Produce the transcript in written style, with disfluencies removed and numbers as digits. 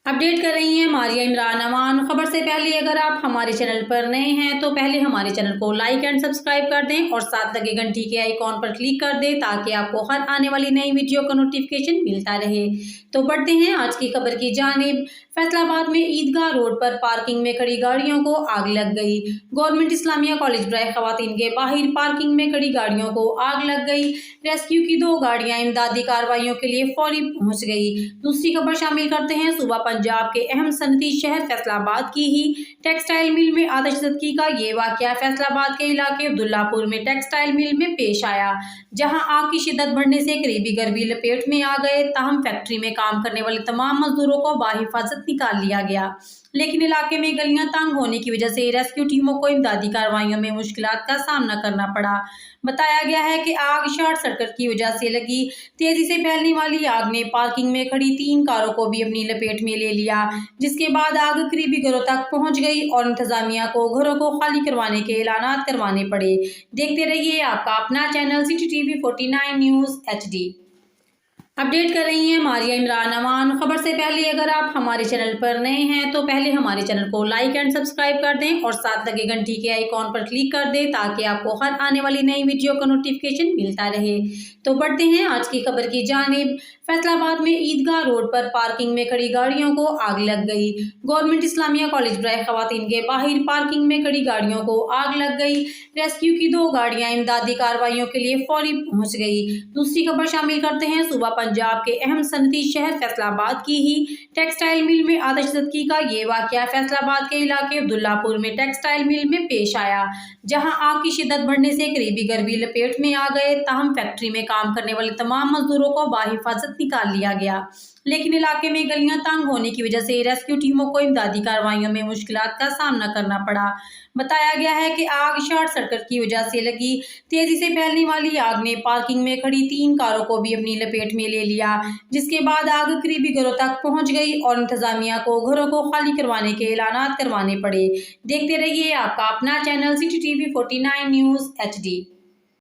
Update कर रही हैं मारिया इमरान अमान। खबर से पहले अगर आप हमारे चैनल पर नए हैं तो पहले हमारे चैनल को लाइक एंड सब्सक्राइब कर दें और साथ लगे घंटी के आइकॉन पर क्लिक कर दें ताकि आपको हर आने वाली नई वीडियो का नोटिफिकेशन मिलता रहे। तो बढ़ते हैं आज की खबर की जानिब। फैसलाबाद में ईदगाह रोड पर पार्किंग में खड़ी गाड़ियों को आग लग गई। गवर्नमेंट इस्लामिया कॉलेज बराए खवातीन के बाहर पार्किंग में खड़ी गाड़ियों को आग लग गई। रेस्क्यू की 2 गाड़ियां इमदादी कार्रवाइयों के लिए फौरी पहुंच गई। दूसरी खबर शामिल करते हैं सुबह पंजाब के अहम सनती शहर फैसलाबाद की ही टेक्सटाइल मिल में आतिशज़दगी का ये वाकया फैसलाबाद के इलाके अब्दुल्लापुर में टेक्सटाइल मिल में पेश आया, जहां आग की शिद्दत बढ़ने से करीबी गर्मी लपेट में आ गए। ताहम फैक्ट्री में काम करने वाले तमाम मजदूरों को बाहिफाजत निकाल लिया गया, लेकिन इलाके में गलियां तंग होने की वजह से रेस्क्यू टीमों को इमदादी कार्रवाइयों में मुश्किलात का सामना करना पड़ा। बताया गया है कि आग शॉर्ट सर्किट की वजह से लगी। तेजी से फैलने वाली आग ने पार्किंग में खड़ी 3 कारों को भी अपनी लपेट में ले लिया, जिसके बाद आग करीबी घरों तक पहुंच गई और इंतजामिया को घरों को खाली करवाने के ऐलानात करवाने पड़े। देखते रहिए आपका अपना channel city TV 49 news HD। Update कर रही हैं मारिया इमरान अमान। खबर से पहले अगर आप हमारे चैनल पर नए हैं तो पहले हमारे चैनल को लाइक एंड सब्सक्राइब कर दें और साथ लगे घंटी के आइकॉन पर क्लिक कर दें ताकि आपको हर आने वाली नई वीडियो का नोटिफिकेशन मिलता रहे। तो बढ़ते हैं आज की खबर की जानिब। फैसलाबाद में ईदगाह रोड पर पार्किंग में खड़ी गाड़ियों को आग लग गई। गवर्नमेंट इस्लामिया कॉलेज बराए खवातीन के बाहर पार्किंग में खड़ी गाड़ियों को आग लग गई। रेस्क्यू की 2 गाड़ियां इमदादी कार्रवाइयों के लिए फौरी पहुंच गई। दूसरी खबर शामिल करते हैं सुबह पंजाब के अहम सनती शहर फैसलाबाद की ही टेक्सटाइल मिल में आतिशज़दगी का ये वाकया फैसलाबाद के इलाके अब्दुल्लापुर में टेक्सटाइल मिल में पेश आया, जहां आग की शिद्दत बढ़ने से करीबी गर्मी लपेट में आ गए। ताहम फैक्ट्री में काम करने वाले तमाम मजदूरों को बाहिफाजत निकाल लिया गया, लेकिन इलाके में गलियां तंग होने की वजह से रेस्क्यू टीमों को इमदादी कार्रवाइयों में मुश्किलात का सामना करना पड़ा। बताया गया है कि आग शॉर्ट सर्किट की वजह से लगी। तेजी से फैलने वाली आग ने पार्किंग में खड़ी 3 कारों को भी अपनी लपेट में ले लिया, जिसके बाद आग करीबी घरों तक पहुंच गई और इंतजामिया को घरों को खाली करवाने के ऐलानात करवाने पड़े। देखते रहिए आपका अपना channel city TV 49 news HD।